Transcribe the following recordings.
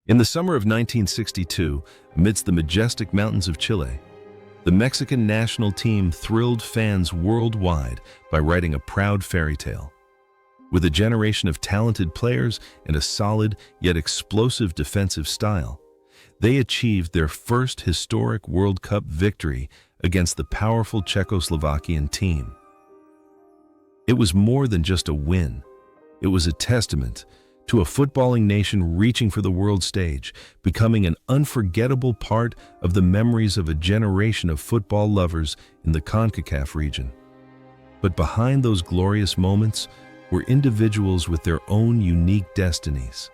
In the summer of 1962, amidst the majestic mountains of Chile, the Mexican national team thrilled fans worldwide by writing a proud fairy tale. With a generation of talented players and a solid yet explosive defensive style, they achieved their first historic World Cup victory against the powerful Czechoslovakian team. It was more than just a win. It was a testament to a footballing nation reaching for the world stage, becoming an unforgettable part of the memories of a generation of football lovers in the CONCACAF region. But behind those glorious moments were individuals with their own unique destinies.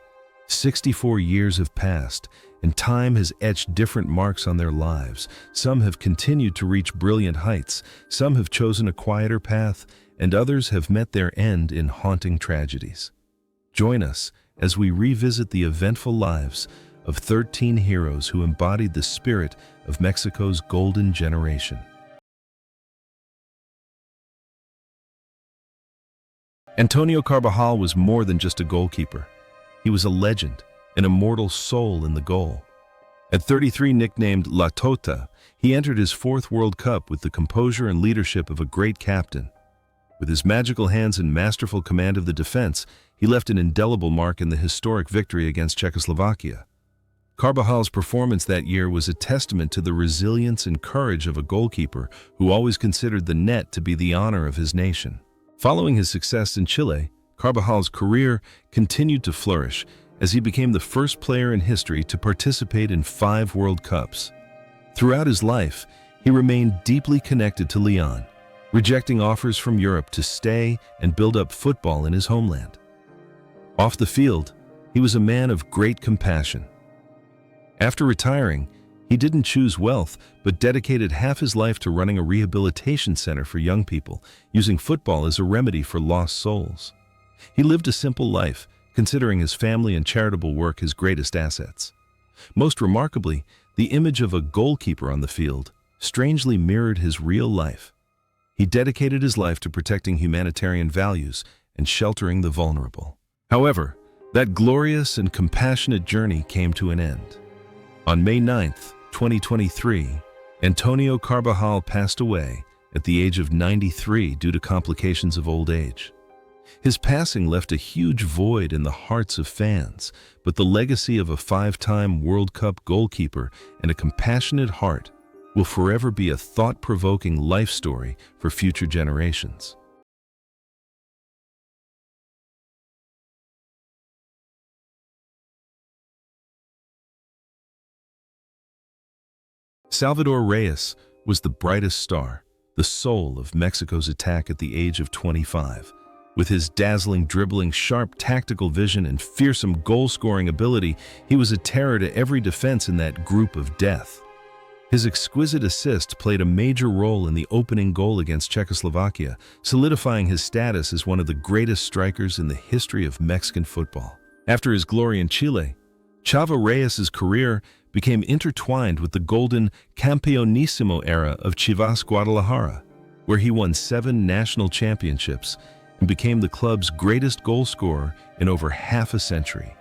64 years have passed, and time has etched different marks on their lives. Some have continued to reach brilliant heights, some have chosen a quieter path, and others have met their end in haunting tragedies. Join us as we revisit the eventful lives of 13 heroes who embodied the spirit of Mexico's golden generation. Antonio Carvajal was more than just a goalkeeper. He was a legend, an immortal soul in the goal. At 33, nicknamed La Tota, he entered his fourth World Cup with the composure and leadership of a great captain. With his magical hands and masterful command of the defense, he left an indelible mark in the historic victory against Czechoslovakia. Carvajal's performance that year was a testament to the resilience and courage of a goalkeeper who always considered the net to be the honor of his nation. Following his success in Chile, Carvajal's career continued to flourish as he became the first player in history to participate in 5 World Cups. Throughout his life, he remained deeply connected to Lyon, rejecting offers from Europe to stay and build up football in his homeland. Off the field, he was a man of great compassion. After retiring, he didn't choose wealth, but dedicated half his life to running a rehabilitation center for young people, using football as a remedy for lost souls. He lived a simple life, considering his family and charitable work his greatest assets. Most remarkably, the image of a goalkeeper on the field strangely mirrored his real life. He dedicated his life to protecting humanitarian values and sheltering the vulnerable. However, that glorious and compassionate journey came to an end. On May 9, 2023, Antonio Carvajal passed away at the age of 93 due to complications of old age. His passing left a huge void in the hearts of fans, but the legacy of a 5-time World Cup goalkeeper and a compassionate heart will forever be a thought-provoking life story for future generations. Salvador Reyes was the brightest star, the soul of Mexico's attack at the age of 25. With his dazzling dribbling, sharp tactical vision, and fearsome goal-scoring ability, he was a terror to every defense in that group of death. His exquisite assist played a major role in the opening goal against Czechoslovakia, solidifying his status as one of the greatest strikers in the history of Mexican football. After his glory in Chile, Chava Reyes' career became intertwined with the golden Campeonísimo era of Chivas Guadalajara, where he won 7 national championships and became the club's greatest goal scorer in over half a century.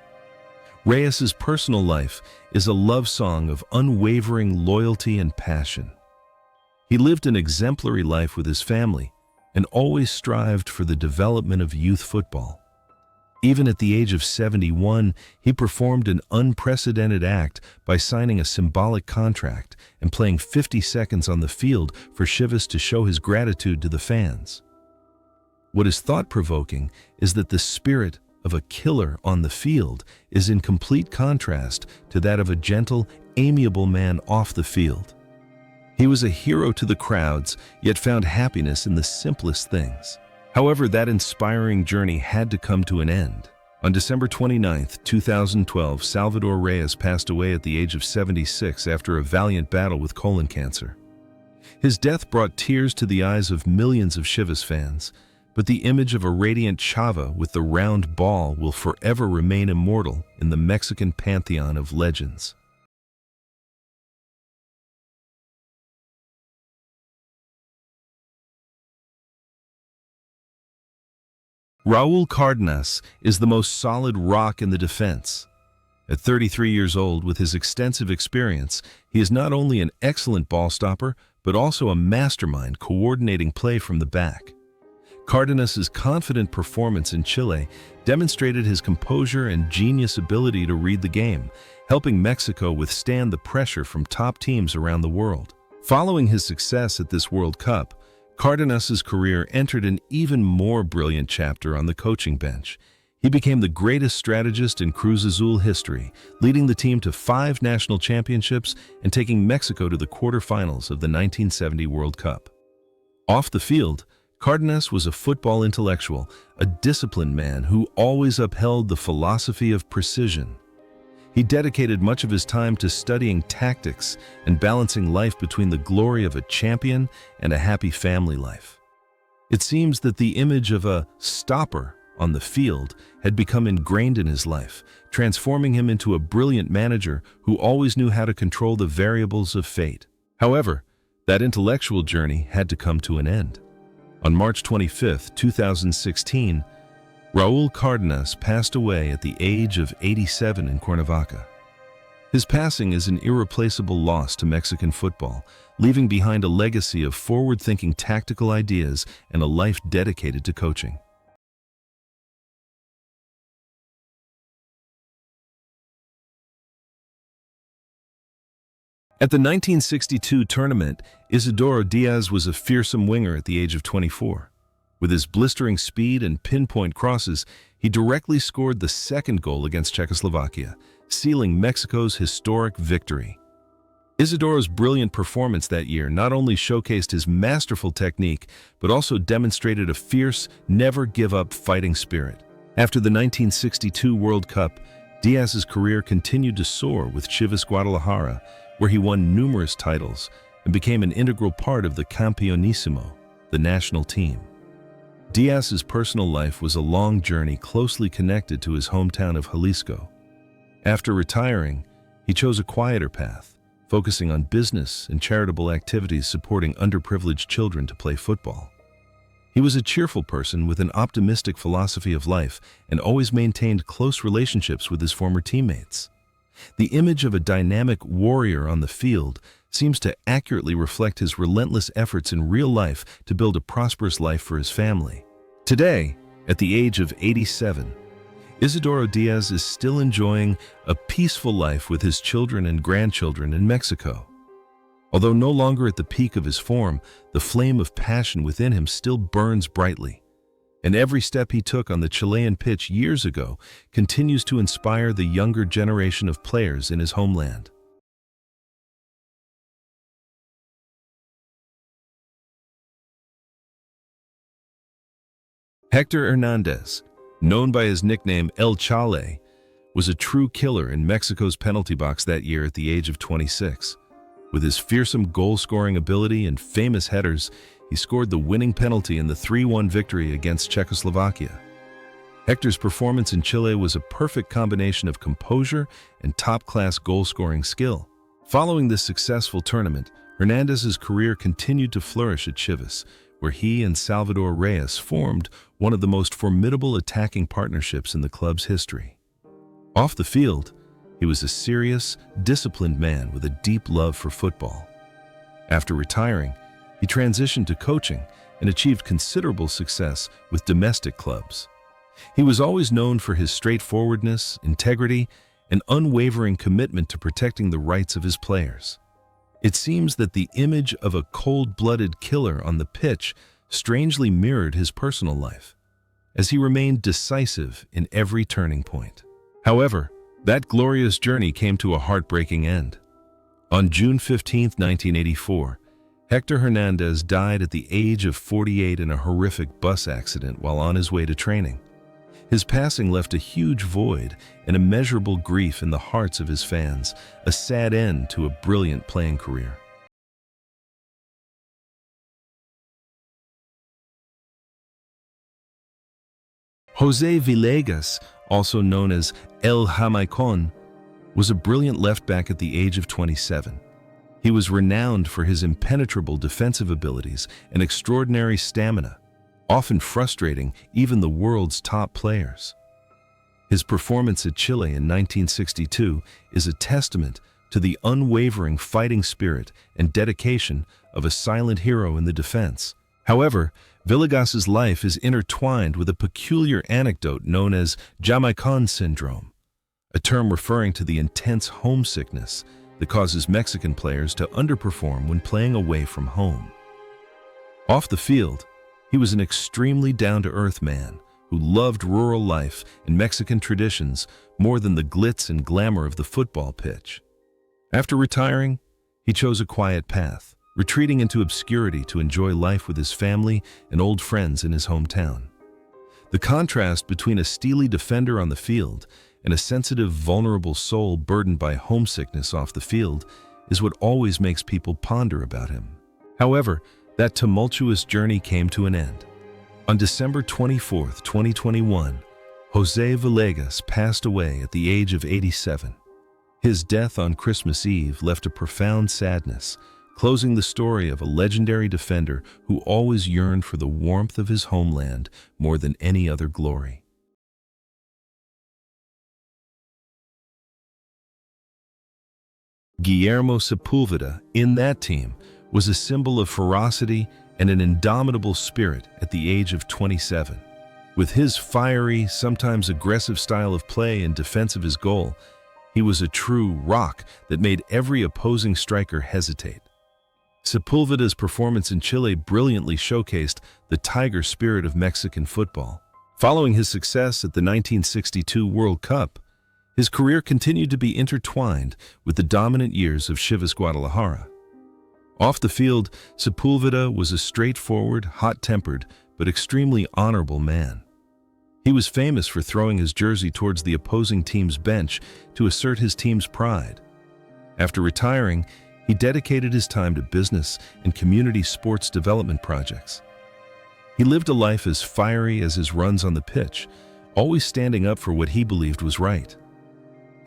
Reyes' personal life is a love song of unwavering loyalty and passion. He lived an exemplary life with his family and always strived for the development of youth football. Even at the age of 71, he performed an unprecedented act by signing a symbolic contract and playing 50 seconds on the field for Chivas to show his gratitude to the fans. What is thought-provoking is that the spirit of a killer on the field is in complete contrast to that of a gentle, amiable man off the field. He was a hero to the crowds, yet found happiness in the simplest things. However, that inspiring journey had to come to an end. On December 29, 2012, Salvador Reyes passed away at the age of 76 after a valiant battle with colon cancer. His death brought tears to the eyes of millions of Chivas fans, but the image of a radiant Chava with the round ball will forever remain immortal in the Mexican pantheon of legends. Raúl Cárdenas is the most solid rock in the defense. At 33 years old, with his extensive experience, he is not only an excellent ball stopper, but also a mastermind coordinating play from the back. Cardenas's confident performance in Chile demonstrated his composure and genius ability to read the game, helping Mexico withstand the pressure from top teams around the world. Following his success at this World Cup, Cardenas's career entered an even more brilliant chapter on the coaching bench. He became the greatest strategist in Cruz Azul history, leading the team to 5 national championships and taking Mexico to the quarterfinals of the 1970 World Cup. Off the field, Cardenas was a football intellectual, a disciplined man who always upheld the philosophy of precision. He dedicated much of his time to studying tactics and balancing life between the glory of a champion and a happy family life. It seems that the image of a stopper on the field had become ingrained in his life, transforming him into a brilliant manager who always knew how to control the variables of fate. However, that intellectual journey had to come to an end. On March 25, 2016, Raúl Cárdenas passed away at the age of 87 in Cuernavaca. His passing is an irreplaceable loss to Mexican football, leaving behind a legacy of forward-thinking tactical ideas and a life dedicated to coaching. At the 1962 tournament, Isidoro Diaz was a fearsome winger at the age of 24. With his blistering speed and pinpoint crosses, he directly scored the second goal against Czechoslovakia, sealing Mexico's historic victory. Isidoro's brilliant performance that year not only showcased his masterful technique, but also demonstrated a fierce, never-give-up fighting spirit. After the 1962 World Cup, Diaz's career continued to soar with Chivas Guadalajara, where he won numerous titles and became an integral part of the Campeonísimo, the national team. Diaz's personal life was a long journey closely connected to his hometown of Jalisco. After retiring, he chose a quieter path, focusing on business and charitable activities supporting underprivileged children to play football. He was a cheerful person with an optimistic philosophy of life and always maintained close relationships with his former teammates. The image of a dynamic warrior on the field seems to accurately reflect his relentless efforts in real life to build a prosperous life for his family. Today, at the age of 87, Isidoro Diaz is still enjoying a peaceful life with his children and grandchildren in Mexico. Although no longer at the peak of his form, the flame of passion within him still burns brightly. And every step he took on the Chilean pitch years ago continues to inspire the younger generation of players in his homeland. Hector Hernández, known by his nickname El Chale, was a true killer in Mexico's penalty box that year at the age of 26. With his fearsome goal-scoring ability and famous headers, he scored the winning penalty in the 3-1 victory against Czechoslovakia. Hector's performance in Chile was a perfect combination of composure and top-class goal-scoring skill. Following this successful tournament, Hernández's career continued to flourish at Chivas, where he and Salvador Reyes formed one of the most formidable attacking partnerships in the club's history. Off the field, he was a serious, disciplined man with a deep love for football. After retiring, he transitioned to coaching and achieved considerable success with domestic clubs. He was always known for his straightforwardness, integrity, and unwavering commitment to protecting the rights of his players. It seems that the image of a cold-blooded killer on the pitch strangely mirrored his personal life, as he remained decisive in every turning point. However, that glorious journey came to a heartbreaking end. On June 15, 1984, Hector Hernández died at the age of 48 in a horrific bus accident while on his way to training. His passing left a huge void and immeasurable grief in the hearts of his fans, a sad end to a brilliant playing career. José Villegas, also known as El Jamaicón, was a brilliant left-back at the age of 27. He was renowned for his impenetrable defensive abilities and extraordinary stamina, often frustrating even the world's top players. His performance at Chile in 1962 is a testament to the unwavering fighting spirit and dedication of a silent hero in the defense. However, Villegas's life is intertwined with a peculiar anecdote known as Jamaican syndrome, a term referring to the intense homesickness that causes Mexican players to underperform when playing away from home. Off the field, he was an extremely down-to-earth man who loved rural life and Mexican traditions more than the glitz and glamour of the football pitch. After retiring, he chose a quiet path, retreating into obscurity to enjoy life with his family and old friends in his hometown. The contrast between a steely defender on the field and a sensitive, vulnerable soul burdened by homesickness off the field is what always makes people ponder about him. However, that tumultuous journey came to an end. On December 24, 2021, José Villegas passed away at the age of 87. His death on Christmas Eve left a profound sadness, closing the story of a legendary defender who always yearned for the warmth of his homeland more than any other glory. Guillermo Sepúlveda, in that team, was a symbol of ferocity and an indomitable spirit at the age of 27. With his fiery, sometimes aggressive style of play in defense of his goal, he was a true rock that made every opposing striker hesitate. Sepúlveda's performance in Chile brilliantly showcased the tiger spirit of Mexican football. Following his success at the 1962 World Cup, his career continued to be intertwined with the dominant years of Chivas Guadalajara. Off the field, Sepúlveda was a straightforward, hot-tempered, but extremely honorable man. He was famous for throwing his jersey towards the opposing team's bench to assert his team's pride. After retiring, he dedicated his time to business and community sports development projects. He lived a life as fiery as his runs on the pitch, always standing up for what he believed was right.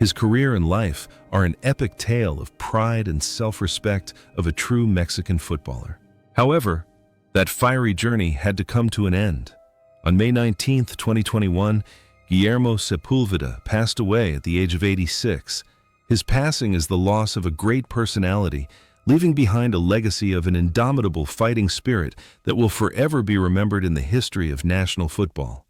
His career and life are an epic tale of pride and self-respect of a true Mexican footballer. However, that fiery journey had to come to an end. On May 19, 2021, Guillermo Sepúlveda passed away at the age of 86. His passing is the loss of a great personality, leaving behind a legacy of an indomitable fighting spirit that will forever be remembered in the history of national football.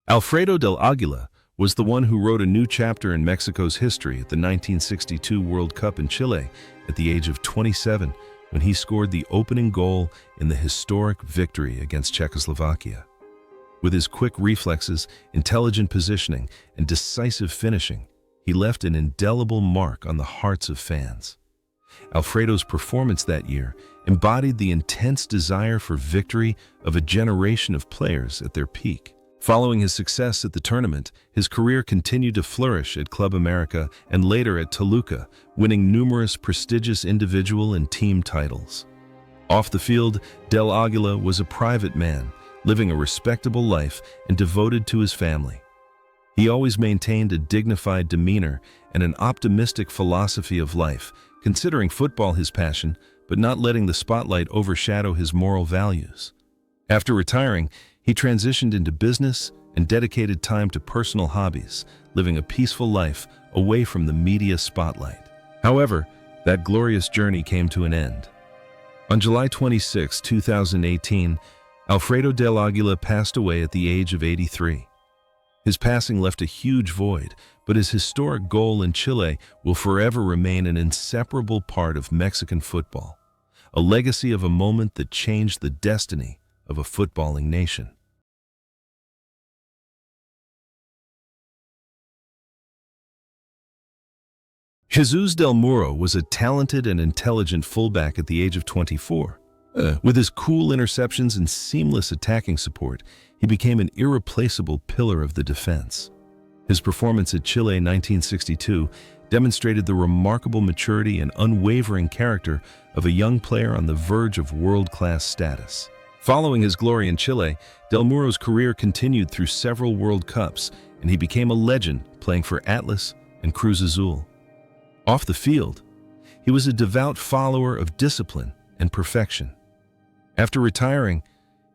Alfredo del Aguila was the one who wrote a new chapter in Mexico's history at the 1962 World Cup in Chile at the age of 27 when he scored the opening goal in the historic victory against Czechoslovakia. With his quick reflexes, intelligent positioning, and decisive finishing, he left an indelible mark on the hearts of fans. Alfredo's performance that year embodied the intense desire for victory of a generation of players at their peak. Following his success at the tournament, his career continued to flourish at Club America and later at Toluca, winning numerous prestigious individual and team titles. Off the field, Del Aguila was a private man, living a respectable life and devoted to his family. He always maintained a dignified demeanor and an optimistic philosophy of life, considering football his passion, but not letting the spotlight overshadow his moral values. After retiring, he transitioned into business and dedicated time to personal hobbies, living a peaceful life away from the media spotlight. However, that glorious journey came to an end. On July 26, 2018, Alfredo del Aguila passed away at the age of 83. His passing left a huge void, but his historic goal in Chile will forever remain an inseparable part of Mexican football, a legacy of a moment that changed the destiny of a footballing nation. Jesus del Muro was a talented and intelligent fullback at the age of 24. With his cool interceptions and seamless attacking support, he became an irreplaceable pillar of the defense. His performance at Chile in 1962 demonstrated the remarkable maturity and unwavering character of a young player on the verge of world-class status. Following his glory in Chile, Del Muro's career continued through several World Cups, and he became a legend playing for Atlas and Cruz Azul. Off the field, he was a devout follower of discipline and perfection. After retiring,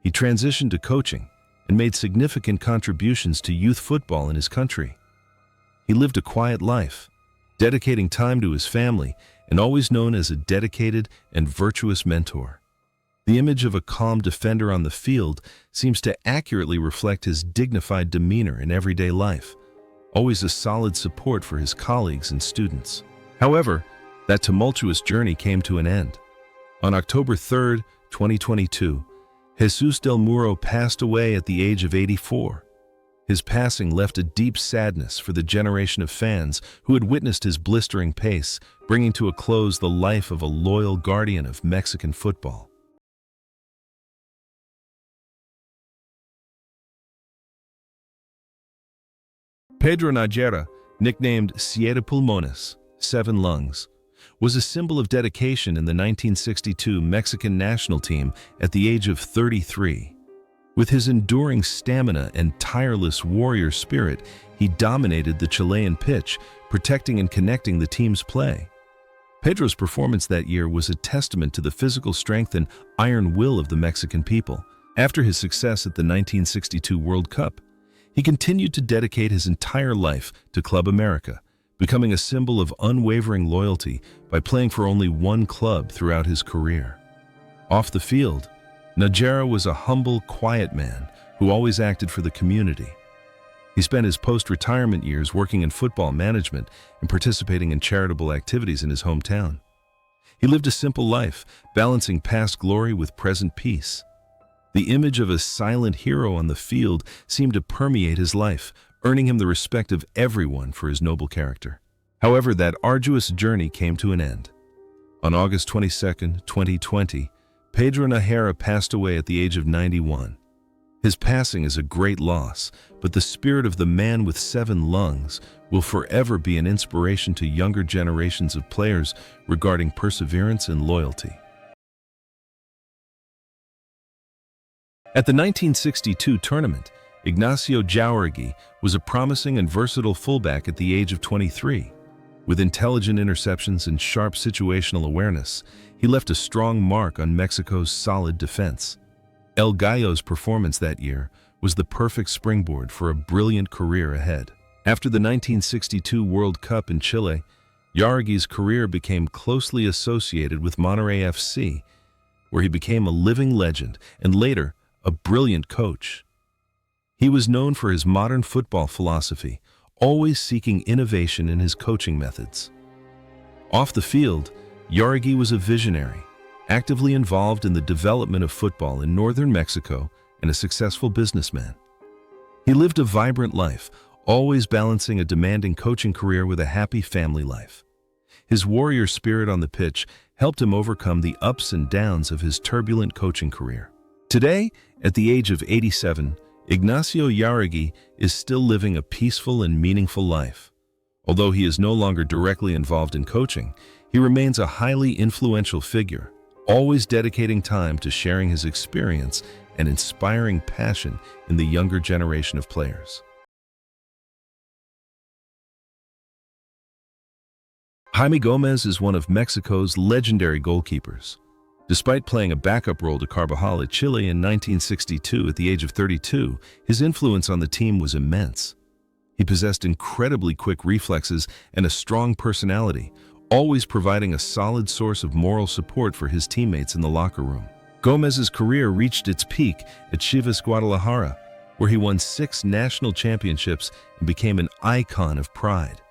he transitioned to coaching and made significant contributions to youth football in his country. He lived a quiet life, dedicating time to his family and always known as a dedicated and virtuous mentor. The image of a calm defender on the field seems to accurately reflect his dignified demeanor in everyday life, always a solid support for his colleagues and students. However, that tumultuous journey came to an end. On October 3, 2022, Jesus del Muro passed away at the age of 84. His passing left a deep sadness for the generation of fans who had witnessed his blistering pace, bringing to a close the life of a loyal guardian of Mexican football. Pedro Nájera, nicknamed Siete Pulmones, 7 lungs, was a symbol of dedication in the 1962 Mexican national team at the age of 33. With his enduring stamina and tireless warrior spirit, he dominated the Chilean pitch, protecting and connecting the team's play. Pedro's performance that year was a testament to the physical strength and iron will of the Mexican people. After his success at the 1962 World Cup, he continued to dedicate his entire life to Club America, becoming a symbol of unwavering loyalty by playing for only one club throughout his career. Off the field, Nájera was a humble, quiet man who always acted for the community. He spent his post-retirement years working in football management and participating in charitable activities in his hometown. He lived a simple life, balancing past glory with present peace. The image of a silent hero on the field seemed to permeate his life, earning him the respect of everyone for his noble character. However, that arduous journey came to an end. On August 22, 2020, Pedro Nájera passed away at the age of 91. His passing is a great loss, but the spirit of the man with 7 lungs will forever be an inspiration to younger generations of players regarding perseverance and loyalty. At the 1962 tournament, Ignacio Jauregui was a promising and versatile fullback at the age of 23. With intelligent interceptions and sharp situational awareness, he left a strong mark on Mexico's solid defense. El Gallo's performance that year was the perfect springboard for a brilliant career ahead. After the 1962 World Cup in Chile, Jauregui's career became closely associated with Monterrey FC, where he became a living legend and later a brilliant coach. He was known for his modern football philosophy, always seeking innovation in his coaching methods. Off the field, Jauregui was a visionary, actively involved in the development of football in northern Mexico and a successful businessman. He lived a vibrant life, always balancing a demanding coaching career with a happy family life. His warrior spirit on the pitch helped him overcome the ups and downs of his turbulent coaching career. Today, at the age of 87, Ignacio Jauregui is still living a peaceful and meaningful life. Although he is no longer directly involved in coaching, he remains a highly influential figure, always dedicating time to sharing his experience and inspiring passion in the younger generation of players. Jaime Gomez is one of Mexico's legendary goalkeepers. Despite playing a backup role to Carvajal at Chile in 1962 at the age of 32, his influence on the team was immense. He possessed incredibly quick reflexes and a strong personality, always providing a solid source of moral support for his teammates in the locker room. Gomez's career reached its peak at Chivas Guadalajara, where he won 6 national championships and became an icon of pride.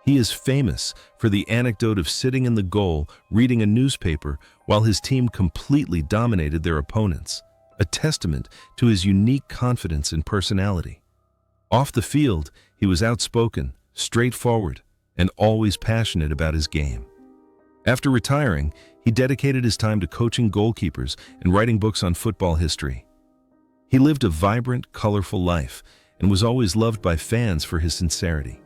He is famous for the anecdote of sitting in the goal, reading a newspaper, while his team completely dominated their opponents, a testament to his unique confidence and personality. Off the field, he was outspoken, straightforward, and always passionate about his game. After retiring, he dedicated his time to coaching goalkeepers and writing books on football history. He lived a vibrant, colorful life and was always loved by fans for his sincerity.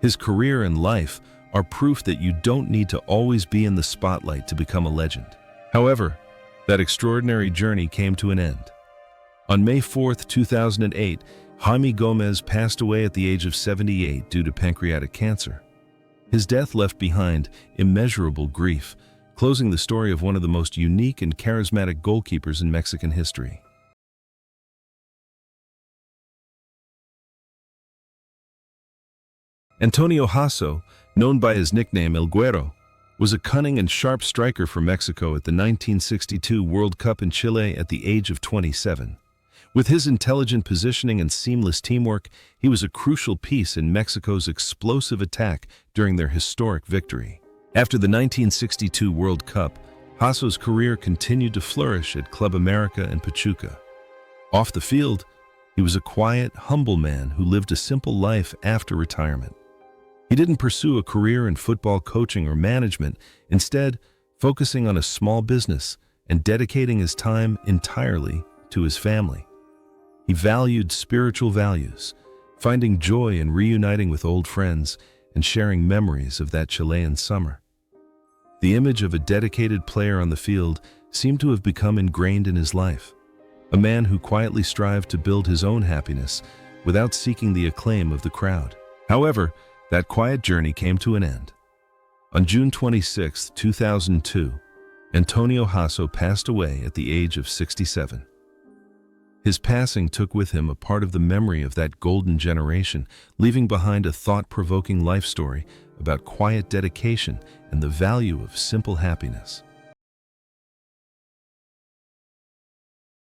His career and life are proof that you don't need to always be in the spotlight to become a legend. However, that extraordinary journey came to an end. On May 4, 2008, Jaime Gomez passed away at the age of 78 due to pancreatic cancer. His death left behind immeasurable grief, closing the story of one of the most unique and charismatic goalkeepers in Mexican history. Antonio Hasso, known by his nickname El Güero, was a cunning and sharp striker for Mexico at the 1962 World Cup in Chile at the age of 27. With his intelligent positioning and seamless teamwork, he was a crucial piece in Mexico's explosive attack during their historic victory. After the 1962 World Cup, Hasso's career continued to flourish at Club America and Pachuca. Off the field, he was a quiet, humble man who lived a simple life after retirement. He didn't pursue a career in football coaching or management, instead focusing on a small business and dedicating his time entirely to his family. He valued spiritual values, finding joy in reuniting with old friends and sharing memories of that Chilean summer. The image of a dedicated player on the field seemed to have become ingrained in his life, a man who quietly strived to build his own happiness without seeking the acclaim of the crowd. However, that quiet journey came to an end. On June 26, 2002, Antonio Hasso passed away at the age of 67. His passing took with him a part of the memory of that golden generation, leaving behind a thought-provoking life story about quiet dedication and the value of simple happiness.